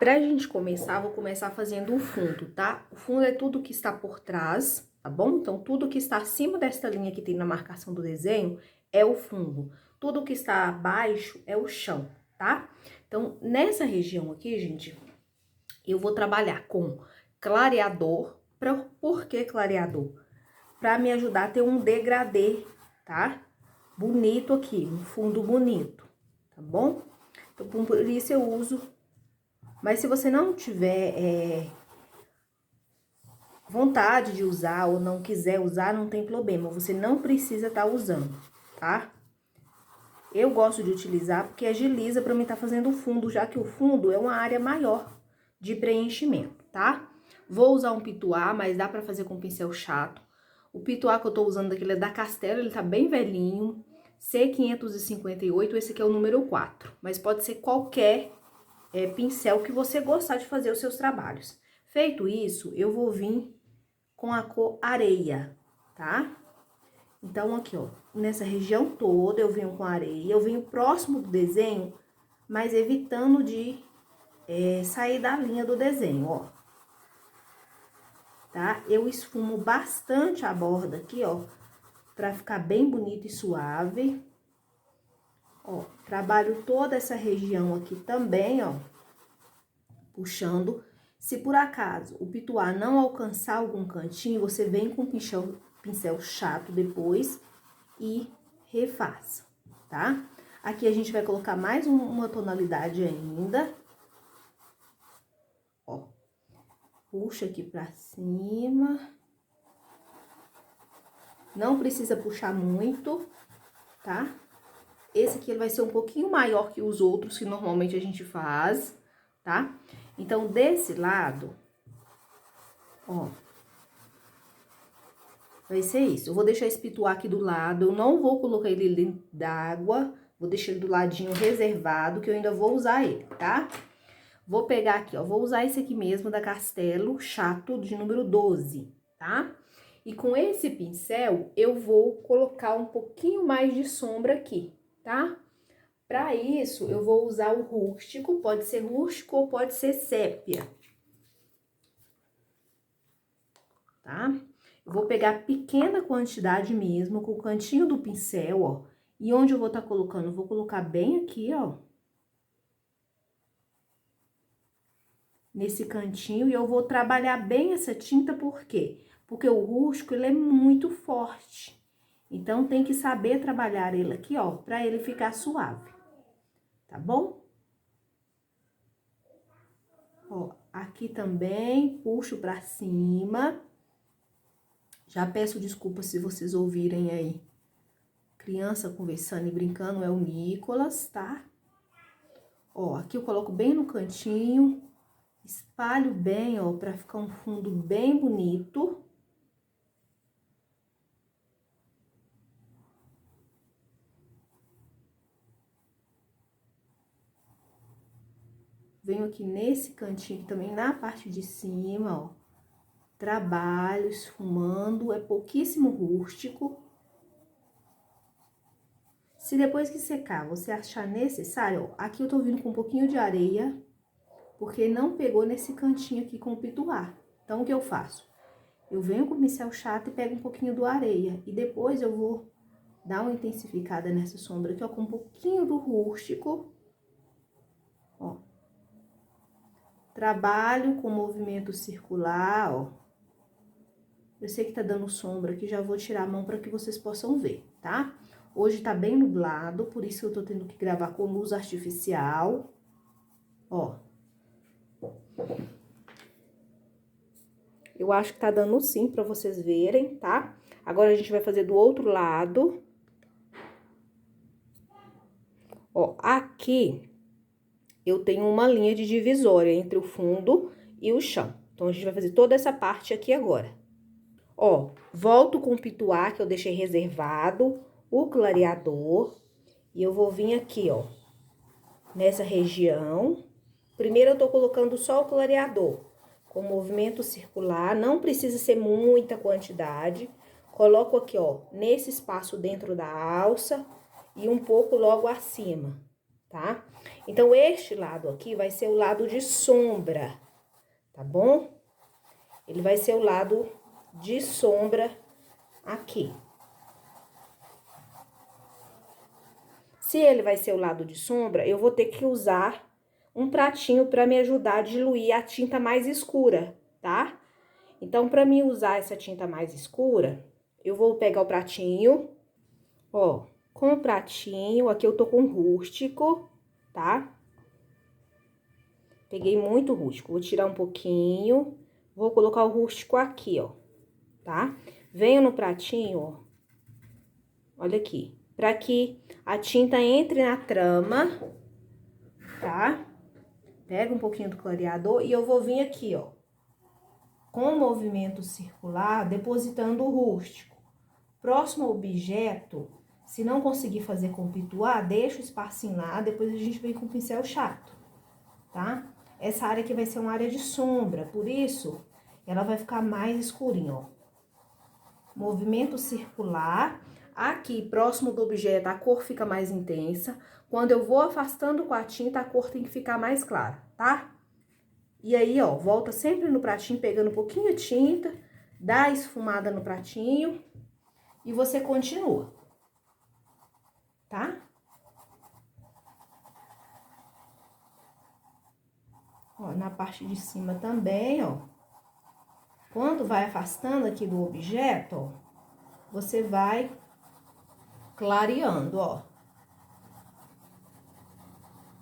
Pra gente começar, vou começar fazendo o fundo, tá? O fundo é tudo que está por trás, tá bom? Então, tudo que está acima desta linha que tem na marcação do desenho é o fundo. Tudo que está abaixo é o chão, tá? Então, nessa região aqui, gente, eu vou trabalhar com clareador. Por que clareador? Pra me ajudar a ter um degradê, tá? Bonito aqui, um fundo bonito, tá bom? Então, por isso eu uso. Mas se você não tiver vontade de usar ou não quiser usar, não tem problema. Você não precisa estar usando, tá? Eu gosto de utilizar porque agiliza pra mim estar fazendo o fundo, já que o fundo é uma área maior de preenchimento, tá? Vou usar um pituá, mas dá pra fazer com pincel chato. O pituá que eu tô usando aqui é da Castelo, ele tá bem velhinho. C558, esse aqui é o número 4. Mas pode ser qualquer pincel que você gostar de fazer os seus trabalhos. Feito isso, eu vou vir com a cor areia, tá? Então, aqui, ó, nessa região toda eu venho com areia, eu venho próximo do desenho, mas evitando de sair da linha do desenho, ó. Tá? Eu esfumo bastante a borda aqui, ó, pra ficar bem bonito e suave. Ó, trabalho toda essa região aqui também, ó, puxando. Se por acaso o pituá não alcançar algum cantinho, você vem com pincel chato depois e refaz, tá? Aqui a gente vai colocar mais uma tonalidade ainda. Ó, puxa aqui pra cima. Não precisa puxar muito, tá? Esse aqui ele vai ser um pouquinho maior que os outros que normalmente a gente faz, tá? Então, desse lado, ó, vai ser isso. Eu vou deixar esse pituá aqui do lado, eu não vou colocar ele dentro d'água, vou deixar ele do ladinho reservado, que eu ainda vou usar ele, tá? Vou pegar aqui, ó, vou usar esse aqui mesmo da Castelo, chato, de número 12, tá? E com esse pincel, eu vou colocar um pouquinho mais de sombra aqui, tá? Pra isso, eu vou usar o rústico ou pode ser sépia, tá? Eu vou pegar pequena quantidade mesmo, com o cantinho do pincel, ó. E onde eu vou tá colocando? Eu vou colocar bem aqui, ó. Nesse cantinho, e eu vou trabalhar bem essa tinta, por quê? Porque o rústico, ele é muito forte. Então, tem que saber trabalhar ele aqui, ó, pra ele ficar suave, tá bom? Ó, aqui também, puxo pra cima. Já peço desculpa se vocês ouvirem aí criança conversando e brincando, é o Nicolas, tá? Ó, aqui eu coloco bem no cantinho, espalho bem, ó, pra ficar um fundo bem bonito. Venho aqui nesse cantinho também, na parte de cima, ó. Trabalho, esfumando, é pouquíssimo rústico. Se depois que secar você achar necessário, ó, aqui eu tô vindo com um pouquinho de areia, porque não pegou nesse cantinho aqui com o pituá. Então, o que eu faço? Eu venho com o pincel chato e pego um pouquinho do areia. E depois eu vou dar uma intensificada nessa sombra aqui, ó, com um pouquinho do rústico. Ó. Trabalho com movimento circular, ó. Eu sei que tá dando sombra aqui, já vou tirar a mão para que vocês possam ver, tá? Hoje tá bem nublado, por isso eu tô tendo que gravar com luz artificial. Ó. Eu acho que tá dando sim pra vocês verem, tá? Agora a gente vai fazer do outro lado. Ó, aqui eu tenho uma linha de divisória entre o fundo e o chão. Então, a gente vai fazer toda essa parte aqui agora. Ó, volto com o pituá que eu deixei reservado, o clareador, e eu vou vir aqui, ó, nessa região. Primeiro eu tô colocando só o clareador, com movimento circular, não precisa ser muita quantidade. Coloco aqui, ó, nesse espaço dentro da alça e um pouco logo acima, tá? Então, este lado aqui vai ser o lado de sombra, tá bom? Ele vai ser o lado de sombra aqui. Se ele vai ser o lado de sombra, eu vou ter que usar um pratinho para me ajudar a diluir a tinta mais escura, tá? Então, para mim usar essa tinta mais escura, eu vou pegar o pratinho, ó, com o pratinho, aqui eu tô com rústico, tá? Peguei muito rústico, vou tirar um pouquinho, vou colocar o rústico aqui, ó, tá? Venho no pratinho, ó, olha aqui, para que a tinta entre na trama, tá? Pega um pouquinho do clareador e eu vou vir aqui, ó, com o movimento circular, depositando o rústico. Próximo ao objeto, se não conseguir fazer com pituar, deixa o espacinho lá, depois a gente vem com o pincel chato, tá? Essa área aqui vai ser uma área de sombra, por isso, ela vai ficar mais escurinha, ó. Movimento circular. Aqui, próximo do objeto, a cor fica mais intensa. Quando eu vou afastando com a tinta, a cor tem que ficar mais clara, tá? E aí, ó, volta sempre no pratinho, pegando um pouquinho de tinta, dá a esfumada no pratinho e você continua, tá? Ó, na parte de cima também, ó. Quando vai afastando aqui do objeto, ó, você vai clareando, ó.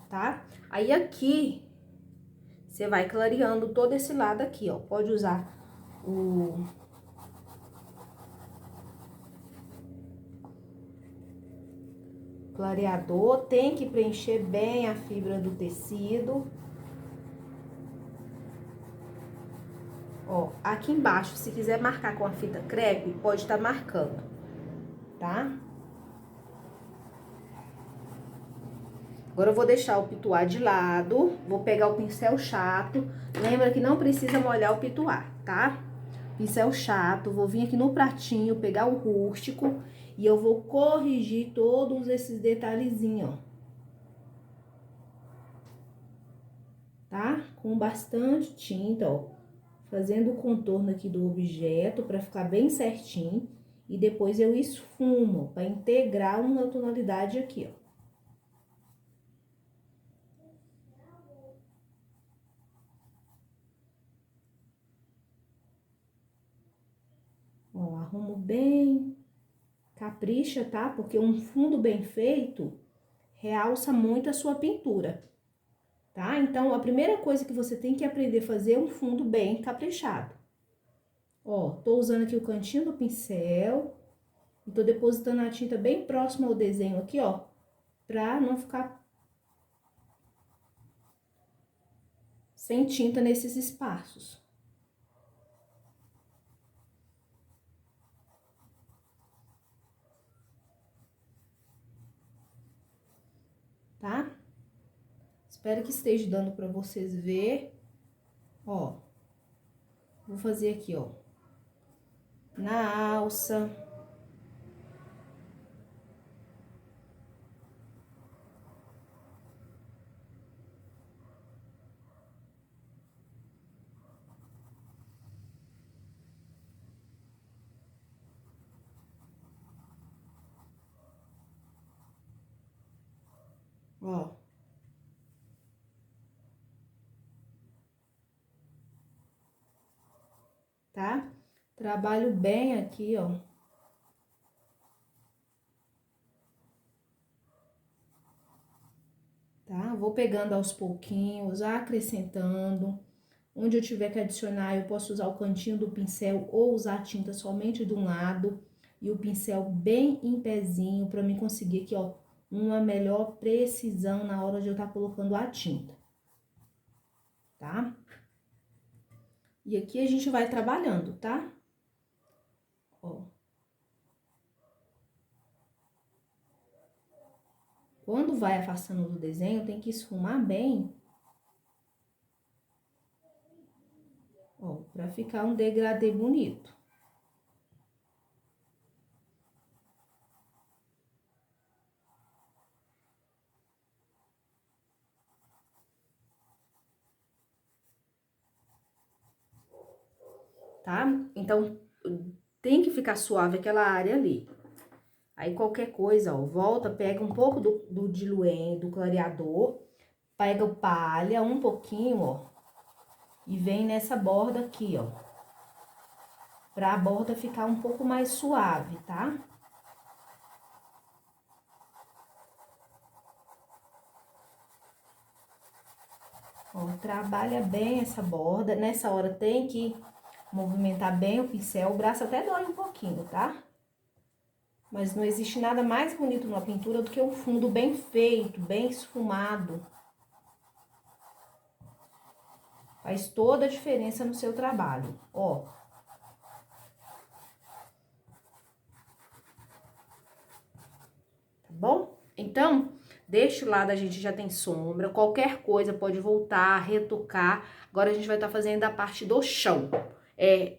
Tá? Aí aqui, você vai clareando todo esse lado aqui, ó. Pode usar o clareador, tem que preencher bem a fibra do tecido. Ó, aqui embaixo, se quiser marcar com a fita crepe, pode estar marcando, tá? Agora eu vou deixar o pituar de lado, vou pegar o pincel chato. Lembra que não precisa molhar o pituar, tá? Pincel chato, vou vir aqui no pratinho, pegar o rústico e eu vou corrigir todos esses detalhezinhos, ó. Tá? Com bastante tinta, ó. Fazendo o contorno aqui do objeto pra ficar bem certinho. E depois eu esfumo pra integrar uma tonalidade aqui, ó. Ó, arrumo bem, capricha, tá? Porque um fundo bem feito realça muito a sua pintura, tá? Então, a primeira coisa que você tem que aprender a fazer é um fundo bem caprichado. Ó, tô usando aqui o cantinho do pincel e tô depositando a tinta bem próximo ao desenho aqui, ó, pra não ficar sem tinta nesses espaços. Tá? Espero que esteja dando pra vocês ver. Ó, vou fazer aqui, ó, na alça. Ó. Tá? Trabalho bem aqui, ó. Tá? Vou pegando aos pouquinhos, acrescentando. Onde eu tiver que adicionar, eu posso usar o cantinho do pincel ou usar a tinta somente de um lado. E o pincel bem em pezinho, pra mim conseguir aqui, ó, uma melhor precisão na hora de eu estar colocando a tinta. Tá? E aqui a gente vai trabalhando, tá? Ó. Quando vai afastando do desenho, tem que esfumar bem. Ó, pra ficar um degradê bonito. tá? Então, tem que ficar suave aquela área ali. Aí, qualquer coisa, ó, volta, pega um pouco do diluente, do clareador, pega o palha um pouquinho, ó, e vem nessa borda aqui, ó, pra a borda ficar um pouco mais suave, tá? Ó, trabalha bem essa borda. Nessa hora tem que movimentar bem o pincel. O braço até dói um pouquinho, tá? Mas não existe nada mais bonito numa pintura do que um fundo bem feito, bem esfumado. Faz toda a diferença no seu trabalho, ó. Tá bom? Então, deste lado a gente já tem sombra, qualquer coisa pode voltar, retocar. Agora a gente vai estar fazendo a parte do chão.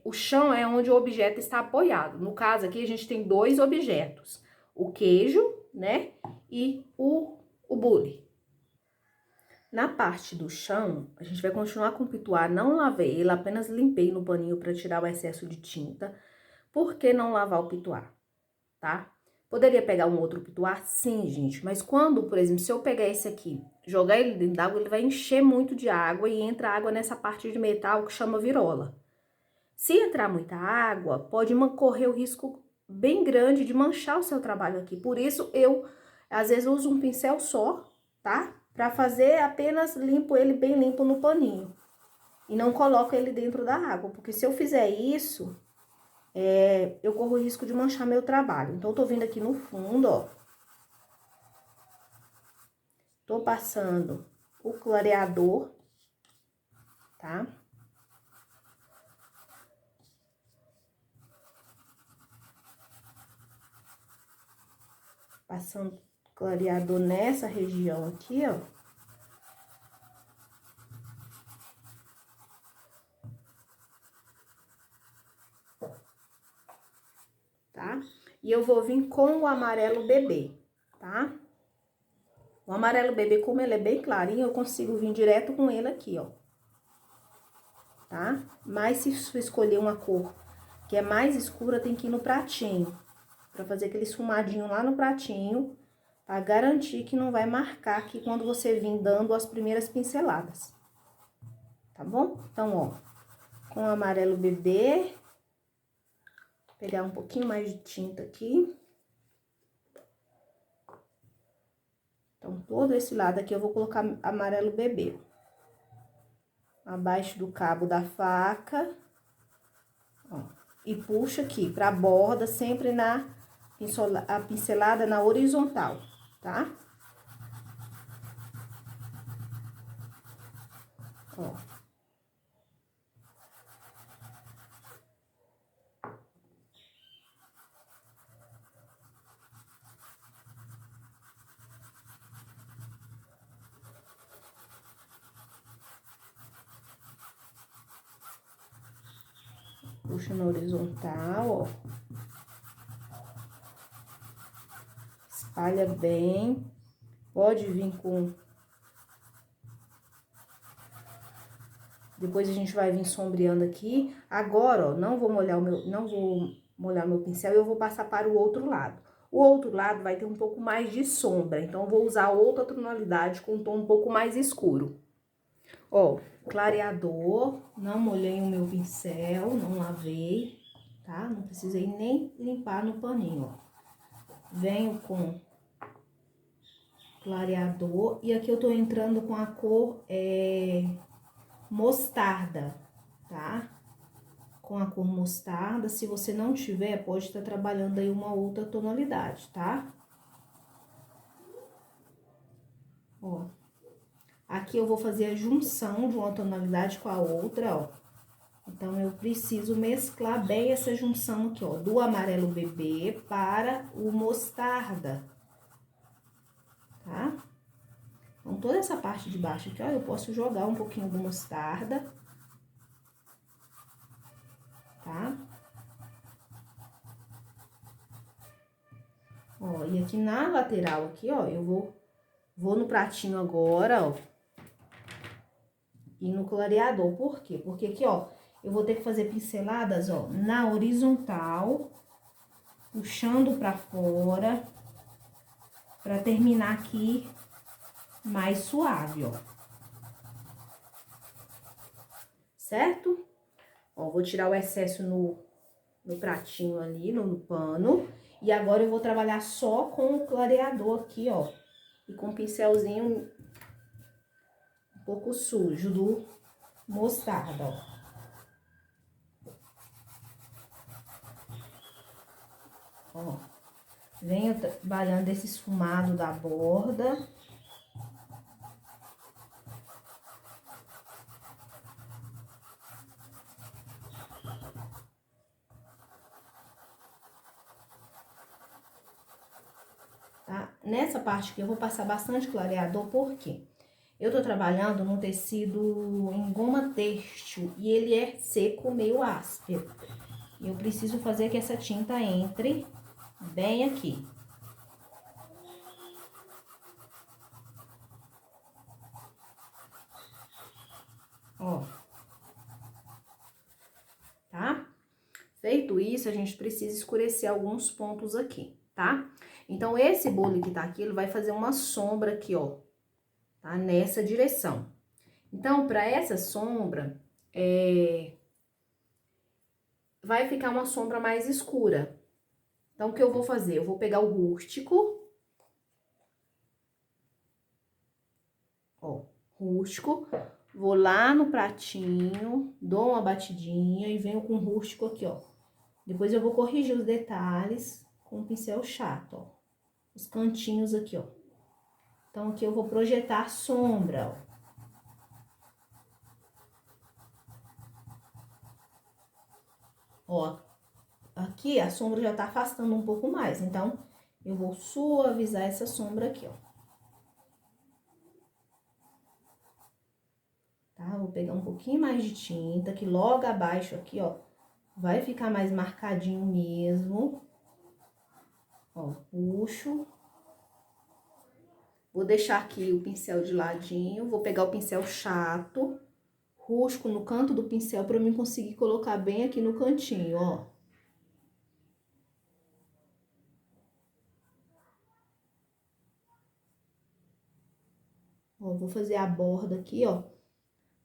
O chão é onde o objeto está apoiado. No caso aqui a gente tem dois objetos, o queijo, né, e o bule. Na parte do chão, a gente vai continuar com o pituar, não lavei ele, apenas limpei no paninho para tirar o excesso de tinta. Por que não lavar o pituar, tá? Poderia pegar um outro pituar? Sim, gente, mas quando, por exemplo, se eu pegar esse aqui, jogar ele dentro d'água, ele vai encher muito de água e entra água nessa parte de metal que chama virola. Se entrar muita água, pode correr o risco bem grande de manchar o seu trabalho aqui. Por isso, eu, às vezes, uso um pincel só, tá? Pra fazer apenas limpo ele bem limpo no paninho. E não coloco ele dentro da água, porque se eu fizer isso, eu corro o risco de manchar meu trabalho. Então, eu tô vindo aqui no fundo, ó. Tô passando o clareador, tá? Passando clareador nessa região aqui, ó. Tá? E eu vou vir com o amarelo bebê, tá? O amarelo bebê, como ele é bem clarinho, eu consigo vir direto com ele aqui, ó. Tá? Mas se você escolher uma cor que é mais escura, tem que ir no pratinho. Pra fazer aquele esfumadinho lá no pratinho, pra garantir que não vai marcar aqui quando você vir dando as primeiras pinceladas. Tá bom? Então, ó, com o amarelo bebê, vou pegar um pouquinho mais de tinta aqui. Então, todo esse lado aqui eu vou colocar amarelo bebê. Abaixo do cabo da faca, ó, e puxa aqui pra borda, sempre a pincelada na horizontal, tá? Ó. Puxa na horizontal, ó. Espalha bem. Pode vir com... Depois a gente vai vir sombreando aqui. Agora, ó, não vou molhar meu pincel e eu vou passar para o outro lado. O outro lado vai ter um pouco mais de sombra, então eu vou usar outra tonalidade com um tom um pouco mais escuro. Ó, clareador, não molhei o meu pincel, não lavei, tá? Não precisei nem limpar no paninho, ó. Venho com clareador e aqui eu tô entrando com a cor mostarda, tá? Com a cor mostarda, se você não tiver, pode estar trabalhando aí uma outra tonalidade, tá? Ó. Aqui eu vou fazer a junção de uma tonalidade com a outra, ó. Então, eu preciso mesclar bem essa junção aqui, ó, do amarelo bebê para o mostarda, tá? Então, toda essa parte de baixo aqui, ó, eu posso jogar um pouquinho do mostarda, tá? Ó, e aqui na lateral aqui, ó, eu vou no pratinho agora, ó, e no clareador. Por quê? Porque aqui, ó, eu vou ter que fazer pinceladas, ó, na horizontal, puxando pra fora, pra terminar aqui mais suave, ó. Certo? Ó, vou tirar o excesso no pratinho ali, no pano. E agora eu vou trabalhar só com o clareador aqui, ó. E com o pincelzinho um pouco sujo do mostarda, ó. Ó, venho trabalhando esse esfumado da borda. Tá? Nessa parte aqui eu vou passar bastante clareador, porque eu tô trabalhando num tecido em goma têxtil e ele é seco, meio áspero. E eu preciso fazer que essa tinta entre bem aqui. Ó. Tá? Feito isso, a gente precisa escurecer alguns pontos aqui, tá? Então, esse bolo que tá aqui, ele vai fazer uma sombra aqui, ó, tá? Nessa direção. Então, pra essa sombra, vai ficar uma sombra mais escura. Então, o que eu vou fazer? Eu vou pegar o rústico, ó, rústico, vou lá no pratinho, dou uma batidinha e venho com o rústico aqui, ó. Depois eu vou corrigir os detalhes com o pincel chato, ó. Os cantinhos aqui, ó. Então, aqui eu vou projetar sombra, ó. Ó, aqui a sombra já tá afastando um pouco mais, então, eu vou suavizar essa sombra aqui, ó. Tá? Vou pegar um pouquinho mais de tinta, que logo abaixo aqui, ó, vai ficar mais marcadinho mesmo. Ó, puxo. Vou deixar aqui o pincel de ladinho, vou pegar o pincel chato, rústico no canto do pincel pra mim conseguir colocar bem aqui no cantinho, ó. Ó, vou fazer a borda aqui, ó,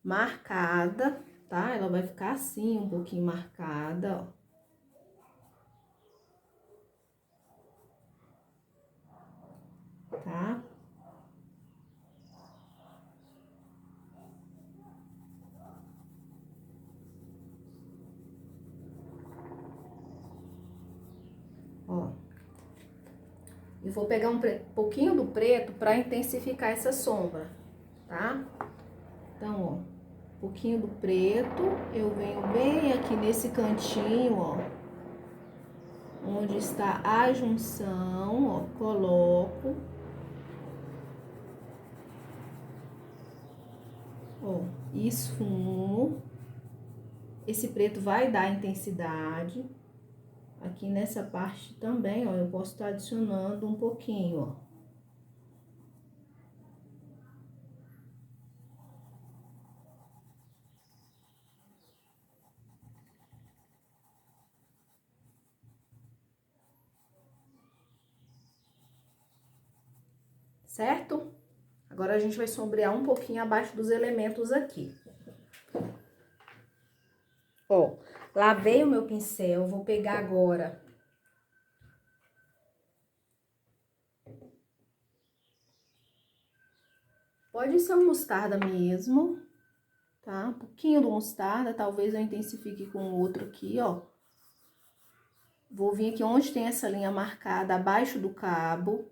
marcada, tá? Ela vai ficar assim, um pouquinho marcada, ó. Tá? Ó. E vou pegar um pouquinho do preto pra intensificar essa sombra, tá? Então, ó, um pouquinho do preto, eu venho bem aqui nesse cantinho, ó, onde está a junção, ó, coloco. Ó, esfumo. Esse preto vai dar intensidade. Aqui nessa parte também, ó, eu posso estar adicionando um pouquinho, ó. Certo? Agora, a gente vai sombrear um pouquinho abaixo dos elementos aqui. Ó, lavei o meu pincel, vou pegar agora... Pode ser um mostarda mesmo, tá? Um pouquinho do mostarda, talvez eu intensifique com outro aqui, ó. Vou vir aqui onde tem essa linha marcada, abaixo do cabo.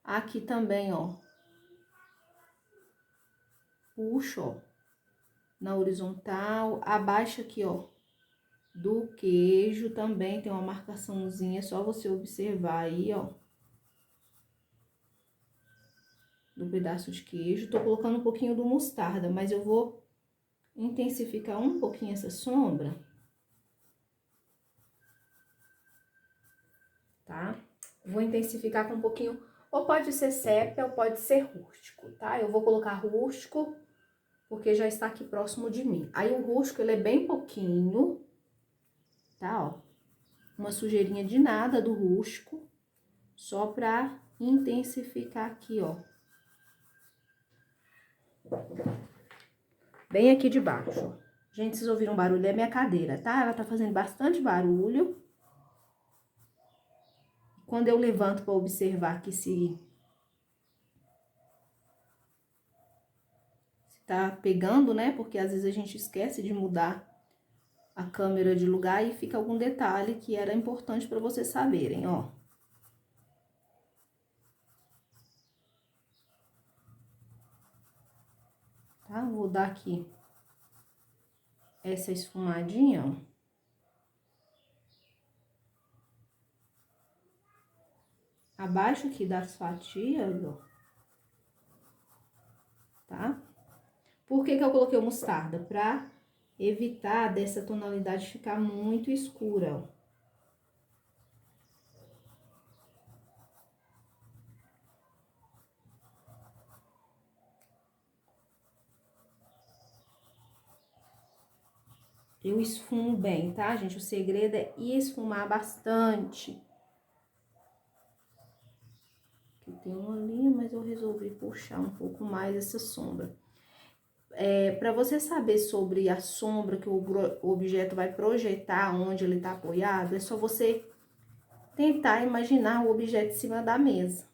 Aqui também, ó. Puxo, ó, na horizontal. Abaixo aqui, ó, do queijo também tem uma marcaçãozinha, é só você observar aí, ó. Do pedaço de queijo. Tô colocando um pouquinho do mostarda, mas eu vou intensificar um pouquinho essa sombra. Tá? Vou intensificar com um pouquinho, ou pode ser sépia ou pode ser rústico, tá? Eu vou colocar rústico porque já está aqui próximo de mim. Aí o rústico, ele é bem pouquinho, tá, ó. Uma sujeirinha de nada do rústico, só pra intensificar aqui, ó. Bem aqui de baixo, ó. Gente, vocês ouviram um barulho? É minha cadeira, tá? Ela tá fazendo bastante barulho. Quando eu levanto pra observar que se tá pegando, né? Porque às vezes a gente esquece de mudar a câmera de lugar e fica algum detalhe que era importante pra vocês saberem, ó. Tá? Vou dar aqui essa esfumadinha, ó. Abaixo aqui das fatias, ó. Tá? Por que que eu coloquei o mostarda? Pra evitar dessa tonalidade ficar muito escura, ó. Eu esfumo bem, tá, gente? O segredo é esfumar bastante. Aqui tem uma linha, mas eu resolvi puxar um pouco mais essa sombra. Para você saber sobre a sombra que o objeto vai projetar, onde ele tá apoiado, é só você tentar imaginar o objeto em cima da mesa,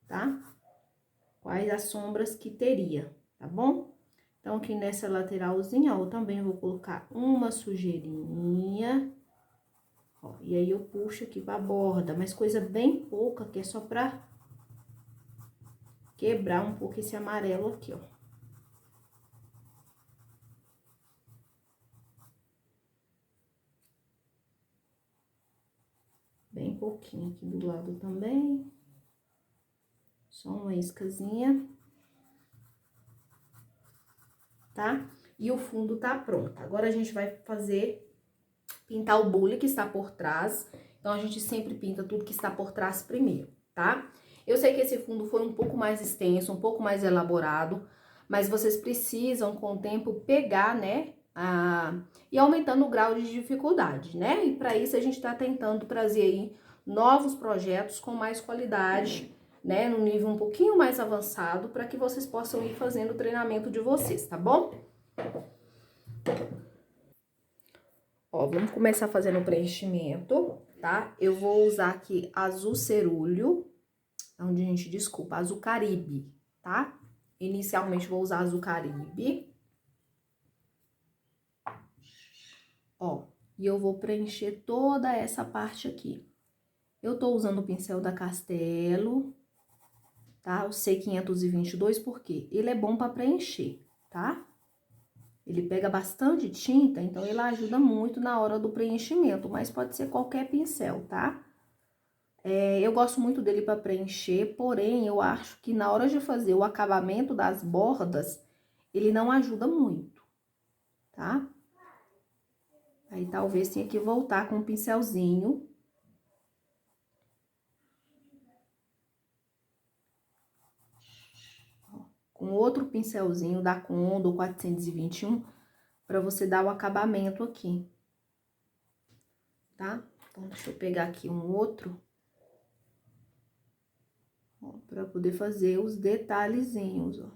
tá? Quais as sombras que teria, tá bom? Então, aqui nessa lateralzinha, ó, eu também vou colocar uma sujeirinha. Ó, e aí, eu puxo aqui pra borda, mas coisa bem pouca, que é só pra quebrar um pouco esse amarelo aqui, ó. Bem pouquinho aqui do lado também. Só uma iscazinha. Tá? E o fundo tá pronto. Agora, a gente vai pintar o bule que está por trás. Então, a gente sempre pinta tudo que está por trás primeiro, tá? Eu sei que esse fundo foi um pouco mais extenso, um pouco mais elaborado, mas vocês precisam, com o tempo, pegar, né? E aumentando o grau de dificuldade, né? E para isso, a gente tá tentando trazer aí novos projetos com mais qualidade, né? Num nível um pouquinho mais avançado, para que vocês possam ir fazendo o treinamento de vocês, tá bom? Ó, vamos começar fazendo o preenchimento, tá? Eu vou usar aqui azul cerúleo, onde, gente, desculpa, azul caribe, tá? Inicialmente vou usar azul caribe. Ó, e eu vou preencher toda essa parte aqui. Eu tô usando o pincel da Castelo, tá? O C522, porque ele é bom pra preencher, tá? Ele pega bastante tinta, então ele ajuda muito na hora do preenchimento, mas pode ser qualquer pincel, tá? Eu gosto muito dele para preencher, porém, eu acho que na hora de fazer o acabamento das bordas, ele não ajuda muito, tá? Aí, talvez tenha que voltar com um pincelzinho. Com outro pincelzinho da Condo 421, para você dar o acabamento aqui, tá? Então, deixa eu pegar aqui um outro, para poder fazer os detalhezinhos, ó.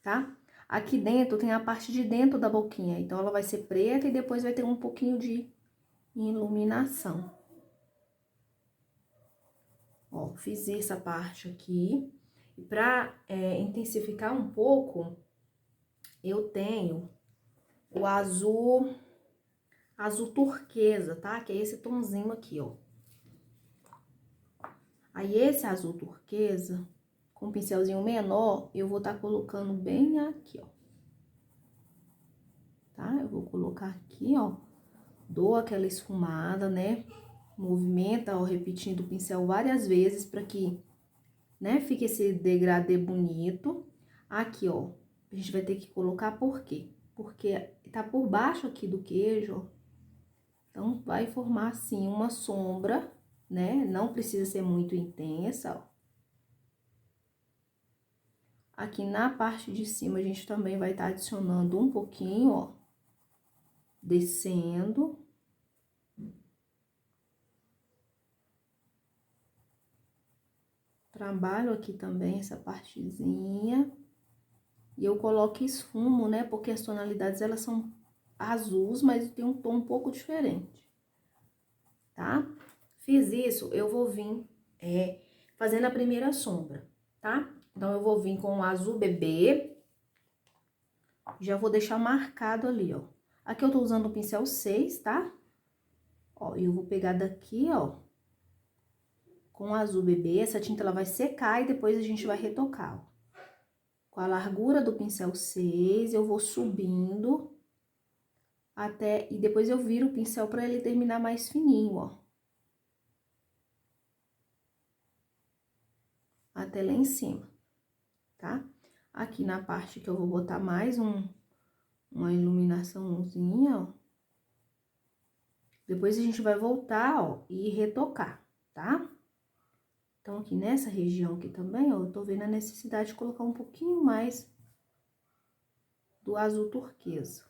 Tá? Aqui dentro tem a parte de dentro da boquinha, então ela vai ser preta e depois vai ter um pouquinho de iluminação. Ó, fiz essa parte aqui. E pra intensificar um pouco, eu tenho o azul turquesa, tá? Que é esse tomzinho aqui, ó. Aí, esse azul turquesa, com um pincelzinho menor, eu vou tá colocando bem aqui, ó. Tá? Eu vou colocar aqui, ó. Dou aquela esfumada, né? Movimenta, ó, repetindo o pincel várias vezes para que, né, fique esse degradê bonito. Aqui, ó, a gente vai ter que colocar por quê? Porque tá por baixo aqui do queijo, ó. Então, vai formar, assim, uma sombra, né? Não precisa ser muito intensa, ó. Aqui na parte de cima, a gente também vai estar adicionando um pouquinho, ó. Descendo. Trabalho aqui também essa partezinha. E eu coloco esfumo, né? Porque as tonalidades, elas são azuis, mas tem um tom um pouco diferente, tá? Fiz isso, eu vou vir fazendo a primeira sombra, tá? Então, eu vou vir com o azul bebê. Já vou deixar marcado ali, ó. Aqui eu tô usando o pincel 6, tá? Ó, e eu vou pegar daqui, ó, com o azul bebê. Essa tinta, ela vai secar e depois a gente vai retocar, ó. Com a largura do pincel 6, eu vou subindo até... E depois eu viro o pincel pra ele terminar mais fininho, ó. Até lá em cima, tá? Aqui na parte que eu vou botar mais uma iluminaçãozinha, ó. Depois a gente vai voltar, ó, e retocar, tá? Então, aqui nessa região aqui também, ó, eu tô vendo a necessidade de colocar um pouquinho mais do azul turquesa.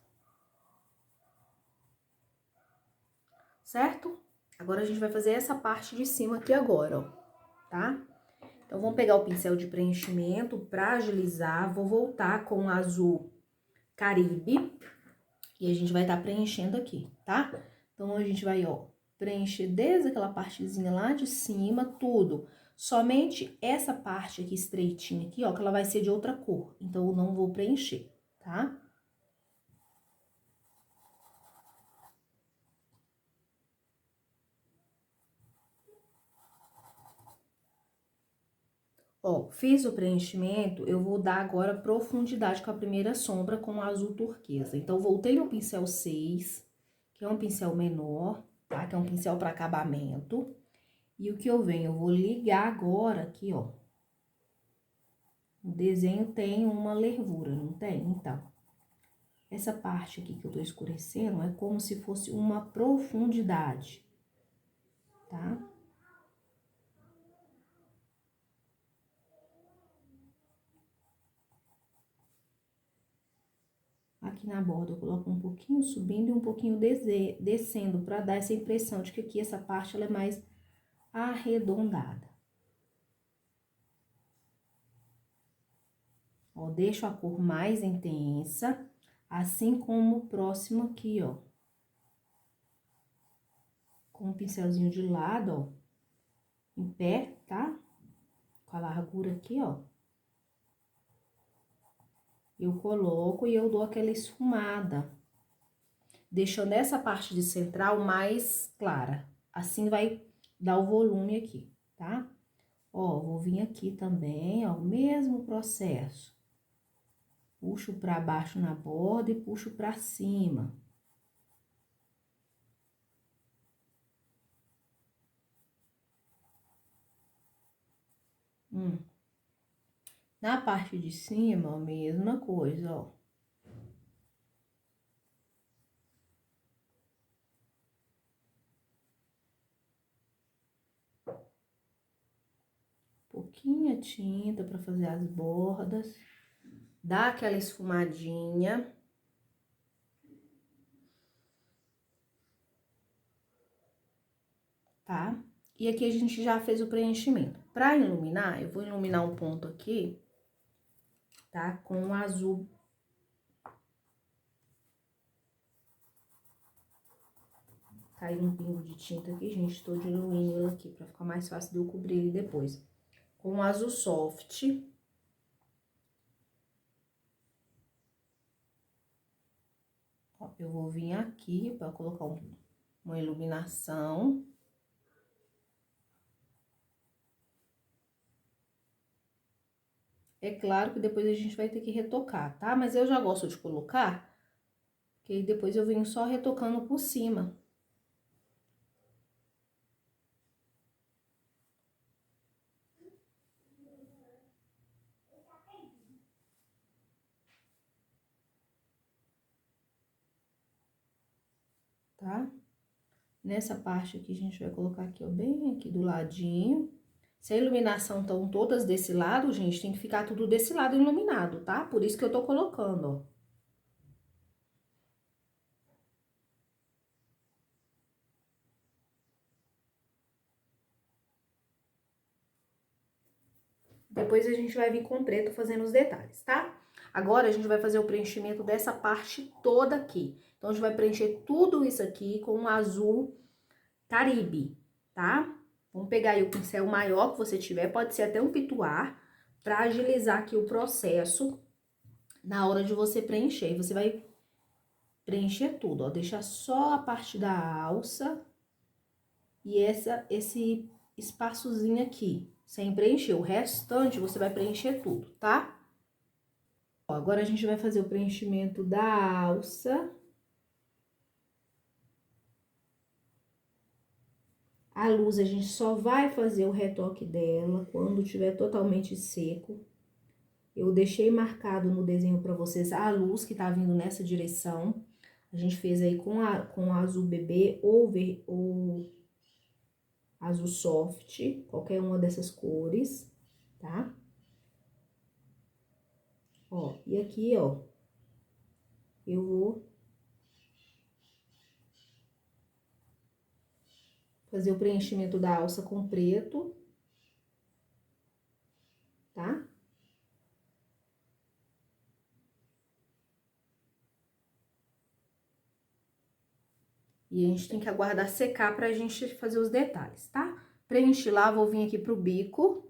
Certo? Agora, a gente vai fazer essa parte de cima aqui agora, ó, tá? Então, vamos pegar o pincel de preenchimento pra agilizar, vou voltar com o azul Caribe e a gente vai estar preenchendo aqui, tá? Então, a gente vai, ó, preencher desde aquela partezinha lá de cima, tudo. Somente essa parte aqui estreitinha aqui, ó, que ela vai ser de outra cor. Então, eu não vou preencher, tá? Ó, fiz o preenchimento, eu vou dar agora profundidade com a primeira sombra com o azul turquesa. Então, voltei no pincel 6, que é um pincel menor, tá? Que é um pincel para acabamento. E o que eu venho, eu vou ligar agora aqui, ó. O desenho tem uma lervura, não tem? Então, essa parte aqui que eu tô escurecendo é como se fosse uma profundidade, tá? Aqui na borda eu coloco um pouquinho subindo e um pouquinho descendo, pra dar essa impressão de que aqui essa parte ela é mais arredondada. Ó, deixo a cor mais intensa, assim como o próximo aqui, ó. Com o pincelzinho de lado, ó, em pé, tá? Com a largura aqui, ó. Eu coloco e eu dou aquela esfumada, deixando essa parte de central mais clara. Assim vai dar o volume aqui, tá? Ó, vou vir aqui também, ó, mesmo processo. Puxo pra baixo na borda e puxo pra cima. Na parte de cima, a mesma coisa, ó. Pouquinha tinta pra fazer as bordas. Dá aquela esfumadinha. Tá? E aqui a gente já fez o preenchimento. Pra iluminar, eu vou iluminar um ponto aqui, tá? Com o azul. Caiu um pingo de tinta aqui, gente, tô diluindo ele aqui, pra ficar mais fácil de eu cobrir ele depois. Com o azul soft. Ó, eu vou vir aqui pra colocar uma iluminação. É claro que depois a gente vai ter que retocar, tá? Mas eu já gosto de colocar, porque depois eu venho só retocando por cima. Tá? Nessa parte aqui, a gente vai colocar aqui, ó, bem aqui do ladinho. Se a iluminação estão todas desse lado, gente, tem que ficar tudo desse lado iluminado, tá? Por isso que eu tô colocando, ó. Depois a gente vai vir com o preto fazendo os detalhes, tá? Agora a gente vai fazer o preenchimento dessa parte toda aqui. Então, a gente vai preencher tudo isso aqui com um azul Caribe, tá? Vamos pegar aí o pincel maior que você tiver, pode ser até um pituar, pra agilizar aqui o processo na hora de você preencher. E você vai preencher tudo, ó, deixar só a parte da alça e esse espaçozinho aqui, sem preencher. O restante você vai preencher tudo, tá? Ó, agora a gente vai fazer o preenchimento da alça. A luz a gente só vai fazer o retoque dela quando tiver totalmente seco. Eu deixei marcado no desenho para vocês a luz que tá vindo nessa direção. A gente fez aí com azul bebê ou azul soft, qualquer uma dessas cores, tá? Ó, e aqui, ó, eu vou fazer o preenchimento da alça com preto, tá? E a gente tem que aguardar secar pra gente fazer os detalhes, tá? Preenchi lá, vou vir aqui pro bico.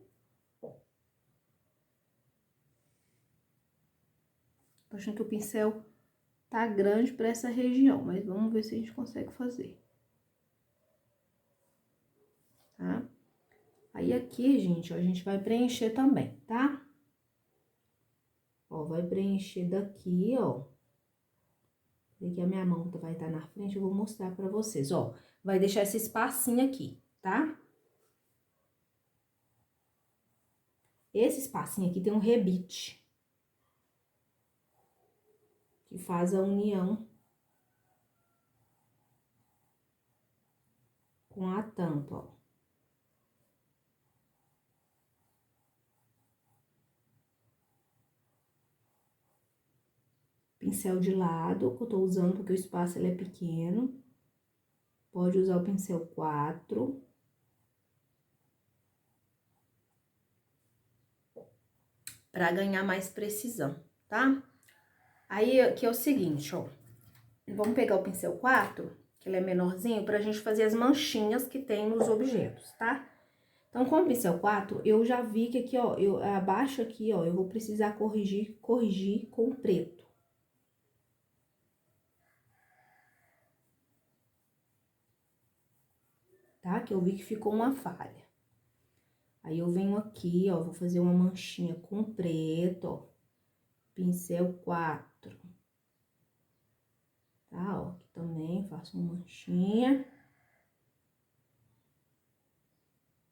Tô achando que o pincel tá grande pra essa região, mas vamos ver se a gente consegue fazer. Tá? Aí aqui, gente, ó, a gente vai preencher também, tá? Ó, vai preencher daqui, ó. Aqui a minha mão vai estar na frente, eu vou mostrar pra vocês, ó. Vai deixar esse espacinho aqui, tá? Esse espacinho aqui tem um rebite. Que faz a união com a tampa, ó. Pincel de lado, que eu tô usando porque o espaço ele é pequeno. Pode usar o pincel 4. Pra ganhar mais precisão, tá? Aí, aqui é o seguinte, ó. Vamos pegar o pincel 4, que ele é menorzinho, pra gente fazer as manchinhas que tem nos objetos, tá? Então, com o pincel 4, eu já vi que aqui, ó, abaixo aqui, ó, eu vou precisar corrigir com o preto. Tá? Que eu vi que ficou uma falha. Aí, eu venho aqui, ó, vou fazer uma manchinha com preto, ó. Pincel 4. Tá, ó, aqui também faço uma manchinha.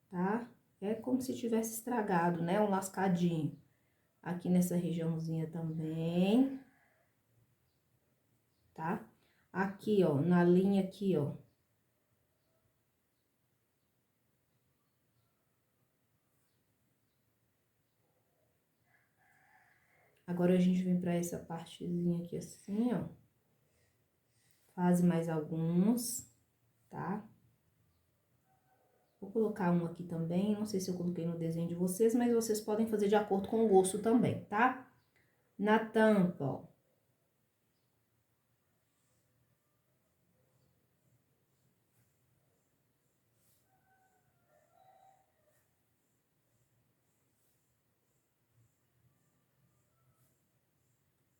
Tá? É como se tivesse estragado, né? Um lascadinho. Aqui nessa regiãozinha também. Tá? Aqui, ó, na linha aqui, ó. Agora, a gente vem pra essa partezinha aqui assim, ó. Faz mais alguns, tá? Vou colocar um aqui também, não sei se eu coloquei no desenho de vocês, mas vocês podem fazer de acordo com o gosto também, tá? Na tampa, ó.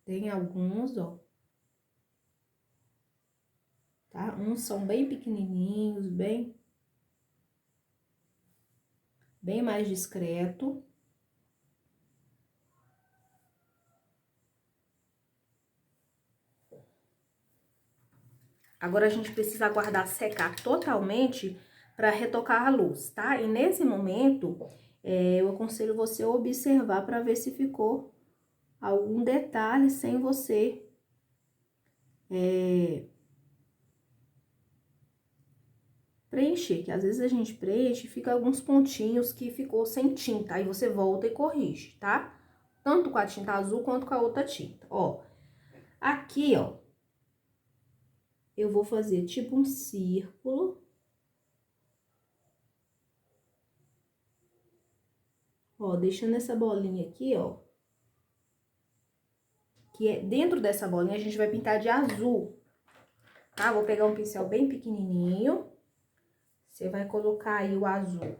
Tem alguns, ó. Tá? Uns são bem pequenininhos, bem mais discreto. Agora, a gente precisa aguardar secar totalmente para retocar a luz, tá? E nesse momento, eu aconselho você observar para ver se ficou algum detalhe sem você preencher, que às vezes a gente preenche e fica alguns pontinhos que ficou sem tinta, aí você volta e corrige, tá? Tanto com a tinta azul quanto com a outra tinta, ó. Aqui, ó, eu vou fazer tipo um círculo. Ó, deixando essa bolinha aqui, ó. Que é, dentro dessa bolinha a gente vai pintar de azul, tá? Vou pegar um pincel bem pequenininho. Você vai colocar aí o azul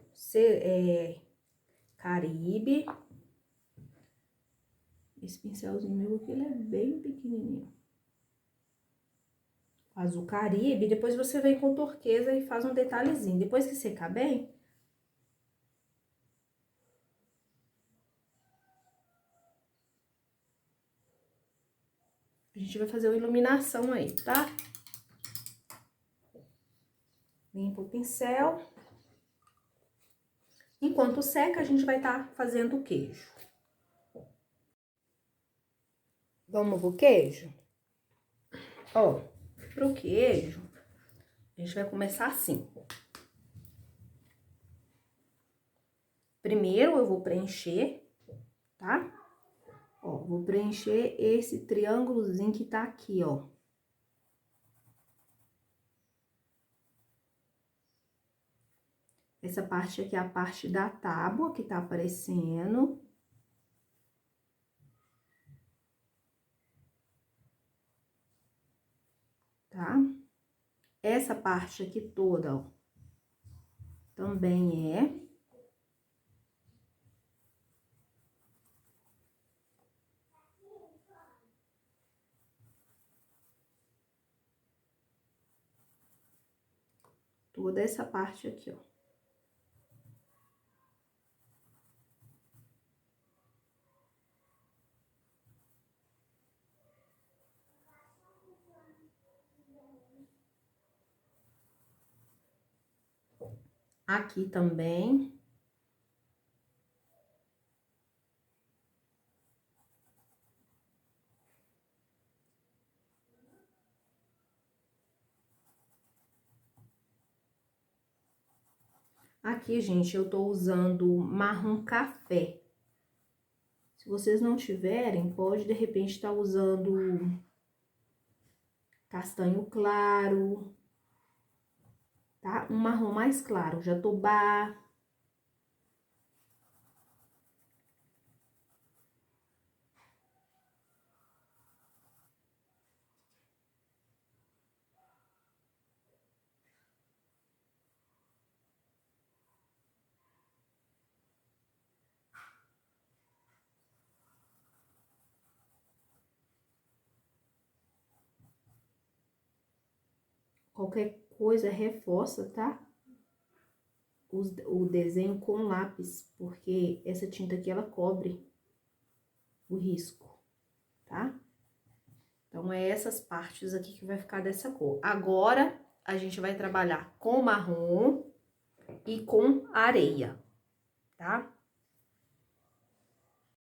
Caribe. Esse pincelzinho meu aqui, ele é bem pequenininho. Azul Caribe, depois você vem com turquesa e faz um detalhezinho. Depois que secar bem, a gente vai fazer uma iluminação aí, tá? Limpa o pincel. Enquanto seca, a gente vai estar fazendo o queijo. Vamos pro queijo? Ó, pro queijo, a gente vai começar assim. Primeiro, eu vou preencher, tá? Ó, vou preencher esse triângulozinho que tá aqui, ó. Essa parte aqui é a parte da tábua que tá aparecendo. Tá? Essa parte aqui toda, ó, também é. Toda essa parte aqui, ó. Aqui também. Aqui, gente, eu tô usando marrom café. Se vocês não tiverem, pode, de repente, estar usando castanho claro, tá? Um marrom mais claro, jatobá. Qualquer coisa reforça, tá? O desenho com lápis, porque essa tinta aqui, ela cobre o risco, tá? Então, é essas partes aqui que vai ficar dessa cor. Agora, a gente vai trabalhar com marrom e com areia, tá?